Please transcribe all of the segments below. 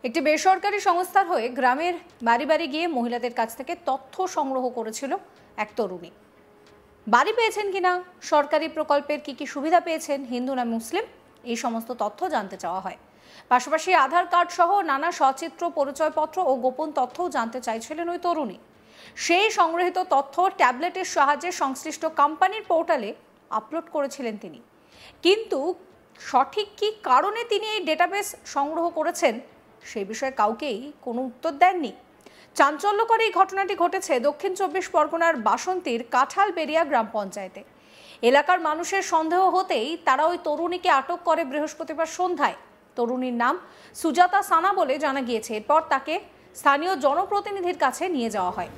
একটি বেসরকারি সংস্থার হয়ে গ্রামের বাড়ি বাড়ি গিয়ে মহিলাদের কাছ থেকে তথ্য সংগ্রহ করেছিল এক তরুণী। বাড়ি পেয়েছেন কিনা, সরকারি প্রকল্পের কি কি সুবিধা পেয়েছেন, হিন্দু না মুসলিম, এই সমস্ত তথ্য জানতে চাওয়া হয়। পাশাপাশি আধার কার্ড সহ নানা সচিত্র পরিচয়পত্র ও গোপন তথ্যও জানতে চাইছিলেন ওই তরুণী। সেই সংগৃহীত তথ্য ট্যাবলেটের সাহায্যে সংশ্লিষ্ট কোম্পানির পোর্টালে আপলোড করেছিলেন তিনি। কিন্তু সঠিক কি কারণে তিনি এই ডেটাবেস সংগ্রহ করেছেন সেই বিষয়ে কাউকেই কোনো উত্তর দেননি। চাঞ্চল্যকর এই ঘটনাটি ঘটেছে দক্ষিণ 24 পরগনার বাসন্তীর কাঁঠালবেড়িয়া গ্রাম পঞ্চায়েতে। এলাকার মানুষের সন্দেহ হতেই তারা ওই তরুণীকে আটক করে বৃহস্পতিবার সন্ধ্যায়। তরুণীর নাম সুজাতা সানা বলে জানা গিয়েছে। এরপর তাকে স্থানীয় জনপ্রতিনিধির কাছে নিয়ে যাওয়া হয়।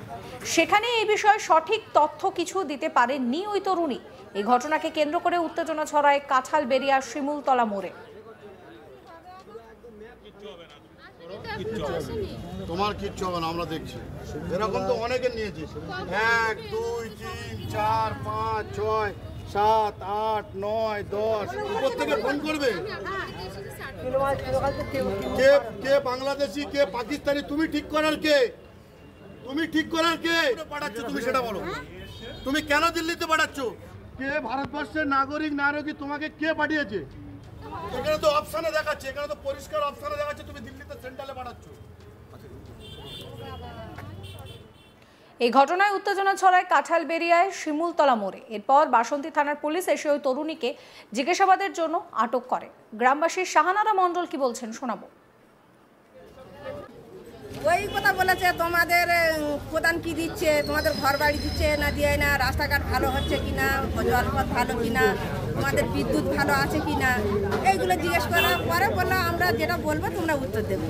সেখানে এই বিষয়ে সঠিক তথ্য কিছু দিতে পারেননি ওই তরুণী। এই ঘটনাকে কেন্দ্র করে উত্তেজনা ছড়ায় কাঁঠালবেড়িয়ার শিমুলতলা মোড়ে। তোমার কিচ্ছু হবে না, আমরা দেখছি। এরকম তো অনেকে নিয়েছি, 1 2 3 4 5 6 7 8 9 10 উপর থেকে ফোন করবে। কে বাংলাদেশি, কে পাকিস্তানি, তুমি ঠিক করার কে? তুমি ঠিক করার কে পাঠাচ্ছ? তুমি সেটা বলো। তুমি কেন দিল্লিতে পাঠাচ্ছ? কে ভারতবর্ষের নাগরিক নাগরিক তোমাকে কে পাঠিয়েছে? এখানে তো অপশনে দেখাচ্ছে, এখানে তো পরিষ্কার অপশনে দেখাচ্ছে তুমি দিল্লিতে সেন্ট্রালে পাঠাচ্ছ। এই ঘটনায় উত্তেজনা ছড়ায় কাঁঠালবেড়িয়ায় শিমুলতলা মোড়ে। এরপর বাসন্তী থানার পুলিশ এসে ওই তরুণীকে জিজ্ঞাসাবাদের জন্য আটক করে। গ্রামবাসী শাহানারা মণ্ডল কি বলছেন শোনাবো। ওই কথা বলেছে, তোমাদের প্রধান কি দিচ্ছে, তোমাদের ঘর বাড়ি দিচ্ছে না দিয়ে না, রাস্তাঘাট ভালো হচ্ছে কিনা, জলপথ ভালো কিনা, তোমাদের বিদ্যুৎ ভালো আছে কিনা, এইগুলো জিজ্ঞেস করার পরে বললো আমরা যেটা বলবো তোমরা উত্তর দেবো।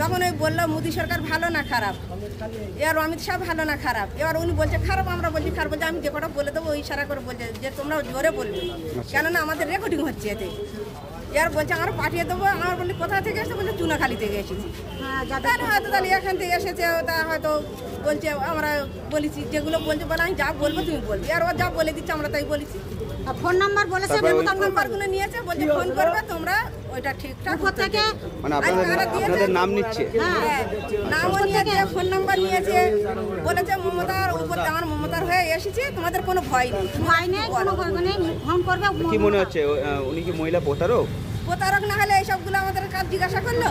তখন ওই বললো মোদী সরকার ভালো না খারাপ, এবার অমিত শাহ ভালো না খারাপ। এবার উনি বলছে খারাপ, আমরা বলছি খারাপ। বলছে আমি যে কটা বলে দেবো ওই ইশারা করে বলছে যে তোমরা জোরে বলবে, কেননা আমাদের রেকর্ডিং হচ্ছে এতে। এবার বলছে আমরা পাঠিয়ে দেবো। আমার বলি কোথা থেকে এসেছে? বলছে চুনাখালি থেকে এসেছি। তাহলে হয়তো তাহলে এখান থেকে এসেছে, তা হয়তো বলছে আমরা বলেছি যেগুলো বলছে, বলে আমি যা বলবো তুমি বলবি। আর ও যা বলে দিচ্ছে আমরা তাই বলেছি। ফোন নাম্বার বলেছে, ফোন নাম্বারগুলো নিয়েছে, বলছে ফোন করবে তোমরা, ওইটা ঠিকঠাক থেকে মানে আপনাদের নাম নিচ্ছে। হ্যাঁ, নামও নিয়েছে, ফোন নাম্বার নিয়েছে, বলেছে মমতার উপর আমার মমতার হয়ে এসেছি, তোমাদের কোনো ভয় নেই, ভয় নেই, কোনো ভয় নেই, ফোন করবে। কি মনে হচ্ছে উনি কি মহিলা প্রতারক? প্রতারক না হলে এইসবগুলো আমাদের কাজ জিজ্ঞাসা করলো।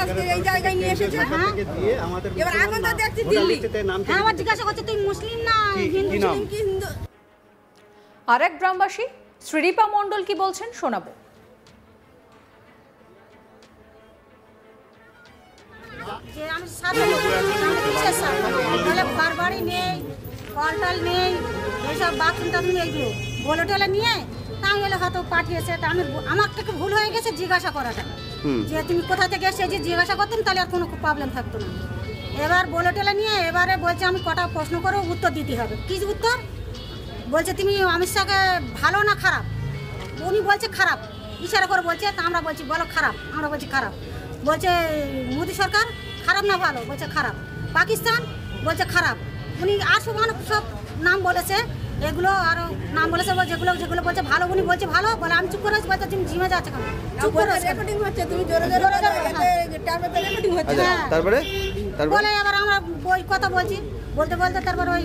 আজকে এই জায়গায় নিয়ে এসেছে। এবার এখন তো দেখছি দিল্লি। হ্যাঁ, আমার জিজ্ঞাসা করছে তুই মুসলিম না হিন্দু। আরেক গ্রামবাসী শ্রীদীপা মণ্ডল কি বলছেন শোনাবো। বাড়ি নেই, কলটল নেই, এইসব বাথরুম টাথরুম এইগুলো বলে টলে নিয়ে তাই এলে হয়তো পাঠিয়েছে। তা আমি আমার থেকে ভুল হয়ে গেছে জিজ্ঞাসা করাটা, যে তুমি কোথা থেকে এসে যে জিজ্ঞাসা করতেন তাহলে আর কোনো প্রবলেম থাকতো না। এবার বলে টলে নিয়ে এবারে বলছে আমি কটা প্রশ্ন করে উত্তর দিতে হবে। কি উত্তর? বলছে তুমি অমিত শাহকে ভালো না খারাপ? উনি বলছে খারাপ, ইশারা করে বলছে। তা আমরা বলছি বলো খারাপ, আমরা বলছি খারাপ। বলছে মোদী সরকার খারাপ না ভালো? বলছে খারাপ। পাকিস্তান? বলছে খারাপ। উনি আর সব নাম বলেছে, এগুলো আরো নাম বলেছে, যেগুলো যেগুলো বলছে ভালো উনি বলছে ভালো। বলে আমি চুপ করে আছি। বলছে তুমি জিমে যাচ্ছে কেন? চুপ করে রেকর্ডিং হচ্ছে, তুমি জোরে জোরে ট্যাবলেটে রেকর্ডিং হচ্ছে। তারপরে বলে এবার আমরা ওই কথা বলছি, বলতে বলতে তারপর ওই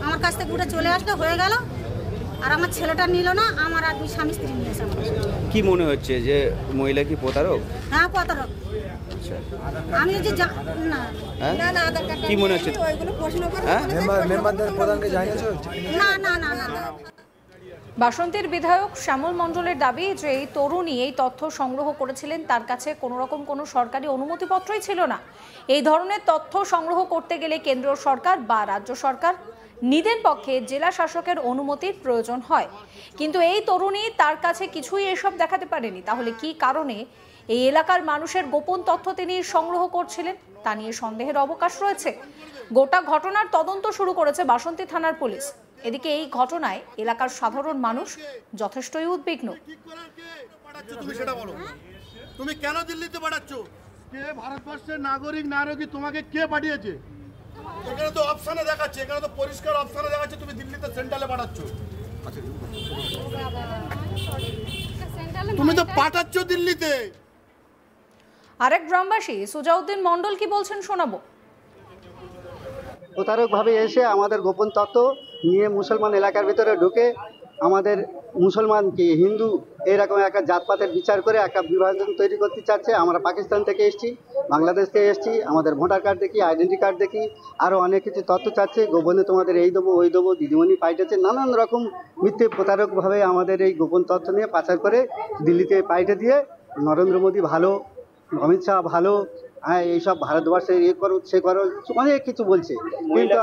আমার কাছ থেকে উঠে চলে আসলো, হয়ে গেল। আর আমার ছেলেটা নিল না, আমার আর দুই স্বামী স্ত্রী নিয়ে এসে। কি মনে হচ্ছে যে মহিলা কি প্রতারক? হ্যাঁ, প্রতারক। আমি যে না না না আধার কার্ড কি মনে হচ্ছে ওইগুলো প্রশ্ন করে মেম্বারদের প্রধানকে জানিয়েছো? না না না না। বাসন্তীর বিধায়ক শ্যামল মণ্ডলের দাবি যে এই তরুণী এই তথ্য সংগ্রহ করেছিলেন, তার কাছে কোনো রকম কোনো সরকারি অনুমতিপত্রই ছিল না। এই ধরনের তথ্য সংগ্রহ করতে গেলে কেন্দ্রীয় সরকার বা রাজ্য সরকার নিদের পক্ষে জেলা শাসকের অনুমতির প্রয়োজন হয়। কিন্তু এই তরুণী তার কাছে কিছুই এসব দেখাতে পারেনি। তাহলে কি কারণে এই এলাকার মানুষের গোপন তথ্য তিনি সংগ্রহ করছিলেন তা নিয়ে সন্দেহের অবকাশ রয়েছে। গোটা ঘটনার তদন্ত শুরু করেছে বাসন্তী থানার পুলিশ। এদিকে এই ঘটনায় এলাকার সাধারণ মানুষ যথেষ্টই উদ্বিগ্ন। তুমি সেটা বলো। তুমি কেন দিল্লিতে পাঠাচ্ছ? কে ভারতবর্ষের নাগরিক নাগরিক তোমাকে কে পাঠিয়েছে? এখানে তো অপশনে দেখাচ্ছে, এখানে তো পরিষ্কার অপশনে দেখাচ্ছে তুমি দিল্লিতে সেন্ট্রালে পাঠাচ্ছ। তুমি তো পাঠাচ্ছ দিল্লিতে। আরেক গ্রামবাসী সুজাউদ্দিন মণ্ডল কি বলছেন শোনাবো। প্রতারকভাবে এসে আমাদের গোপন তত্ত্ব নিয়ে মুসলমান এলাকার ভিতরে ঢুকে আমাদের মুসলমান কি হিন্দু এরকম একটা জাতপাতের বিচার করে একটা বিভাজন তৈরি করতে চাচ্ছে। আমরা পাকিস্তান থেকে এসেছি, বাংলাদেশ থেকে এসেছি, আমাদের ভোটার কার্ড দেখি, আইডেন্টি কার্ড দেখি, আরও অনেক কিছু তথ্য চাচ্ছে। গোপনে তোমাদের এই দেবো ওই দেবো, দিদিমণি পাইটেছে, নানান রকম মিথ্যে প্রতারকভাবে আমাদের এই গোপন তথ্য নিয়ে পাচার করে দিল্লিতে পাইটে দিয়ে নরেন্দ্র মোদী ভালো, অমিত শাহ ভালো, হ্যাঁ এইসব ভারতবর্ষে ইয়ে করো সে করো অনেক কিছু বলছে। কিন্তু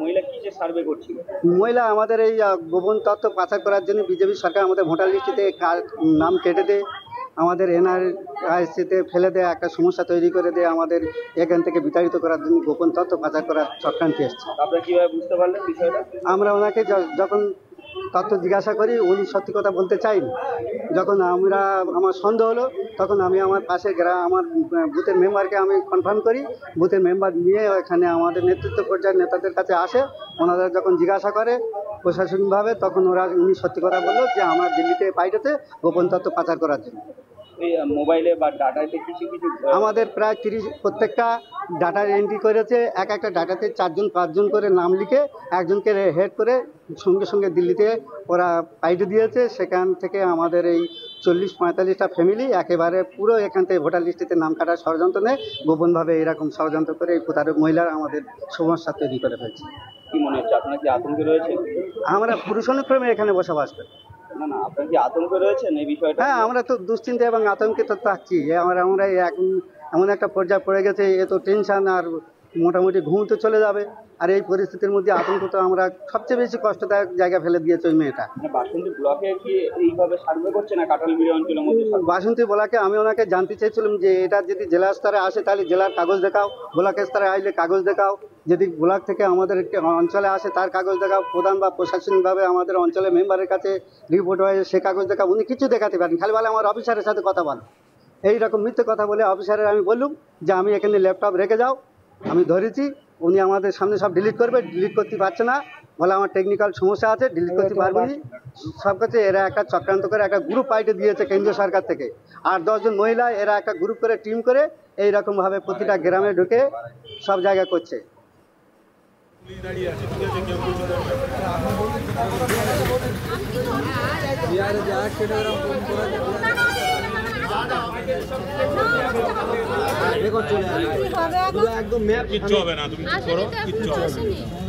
মহিলা কি যে সার্ভে করছিল, মহিলা আমাদের এই গোপন তথ্য পাচার করার জন্য বিজেপি সরকার আমাদের ভোটার লিস্টে নাম কেটে দেয়, আমাদের এনআরআইসিতে ফেলে দেয়, একটা সমস্যা তৈরি করে দেয়, আমাদের এখান থেকে বিতাড়িত করার জন্য গোপন তথ্য পাচার করার চক্রান্তি এসছে। আপনারা কিভাবে বুঝতে পারলেন বিষয়টা? আমরা ওনাকে যখন তথ্য জিজ্ঞাসা করি উনি সত্যি কথা বলতে চাইনি। যখন আমার সন্দেহ হলো তখন আমি আমার পাশে আমার বুথের মেম্বারকে আমি কনফার্ম করি। বুথের মেম্বার নিয়ে এখানে আমাদের নেতৃত্ব পর্যায়ের নেতাদের কাছে আসে, ওনারা যখন জিজ্ঞাসা করে প্রশাসনিকভাবে তখন উনি সত্যি কথা বললো যে আমরা দিল্লিতে পাইটেছে গোপন তথ্য পাচার করার জন্য। এই মোবাইলে বা ডাটাতে কিছু আমাদের প্রায় 30 প্রত্যেকটা ডাটা এন্ট্রি করেছে, একটা ডাটাতে 4জন 5জন করে নাম লিখে একজনকে হেড করে সঙ্গে সঙ্গে দিল্লিতে ওরা পাইটে দিয়েছে। সেখান থেকে আমাদের এই 40-45টা ফ্যামিলি একেবারে পুরো এখান থেকে ভোটার লিস্টিতে নাম কাটার ষড়যন্ত্র নেই, গোপনভাবে এরকম ষড়যন্ত্র করে এই প্রতারক মহিলারা আমাদের সমস্যা তৈরি করে ফেলছে। কি মনে হচ্ছে আপনার কি আতঙ্কে রয়েছে? আমরা পুরুষানুক্রমে এখানে বসবাস করি। না আপনার কি আতঙ্কে রয়েছেন এই বিষয়টা? হ্যাঁ, আমরা তো দুশ্চিন্তা এবং আতঙ্কে তো থাকছি। আমরা এখন এমন একটা পর্যায়ে পড়ে গেছে, এত টেনশন আর মোটামুটি ঘুম তো চলে যাবে। আর এই পরিস্থিতির মধ্যে আতঙ্ক তো আমরা সবচেয়ে বেশি কষ্টদায়ক জায়গা ফেলে দিয়েছে ওই মেয়েটা। বাসন্তী ব্লকে কি এইভাবে সার্ভে করছে না কাঁঠালবিড়ি অঞ্চলের মধ্যে? বাসন্তী ব্লকে আমি ওনাকে জানতে চাইছিলাম যে এটা যদি জেলা স্তরে আসে তাহলে জেলার কাগজ দেখাও, ব্লক স্তরে আসলে কাগজ দেখাও, যদি ব্লক থেকে আমাদের অঞ্চলে আসে তার কাগজ দেখাও, প্রধান বা প্রশাসনিকভাবে আমাদের অঞ্চলের মেম্বারের কাছে রিপোর্ট হয়ে সে কাগজ দেখাও। উনি কিছু দেখাতে পারেন, খালি বলে আমার অফিসারের সাথে কথা বলো। এইরকম মিথ্যে কথা বলে অফিসারের আমি বললাম যে আমি এখানে ল্যাপটপ রেখে যাও, আমি ধরেছি। উনি আমাদের সামনে সব ডিলিট করবে, ডিলিট করতে পারছে না, বলে আমার টেকনিক্যাল সমস্যা আছে, ডিলিট করতে পারবো না। সব কাছে এরা একটা চক্রান্ত করে একটা গ্রুপ পাইটে দিয়েছে কেন্দ্রীয় সরকার থেকে, আর 10জন মহিলা এরা একটা গ্রুপ করে টিম করে এইরকমভাবে প্রতিটা গ্রামে ঢুকে সব জায়গায় করছে।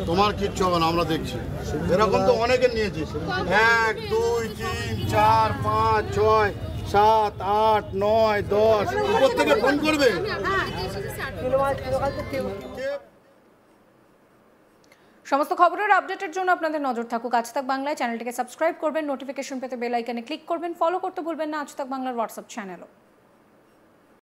তোমার কিচ্ছু হবে না, আমরা দেখছি। এরকম তো অনেকে নিয়েছে, 1 2 3 4 5 6 7 8 9 10 উপর থেকে ফোন করবে। সমস্ত খবরের আপডেটের জন্য আপনাদের নজর থাকুক আজ তাক বাংলায়। চ্যানেলটিকে সাবস্ক্রাইব করবেন, নোটিফিকেশন পেতে বেল আইকনে ক্লিক করবেন, ফলো করতে ভুলবেন না আজ তাক বাংলার হোয়াটসঅ্যাপ চ্যানেলও।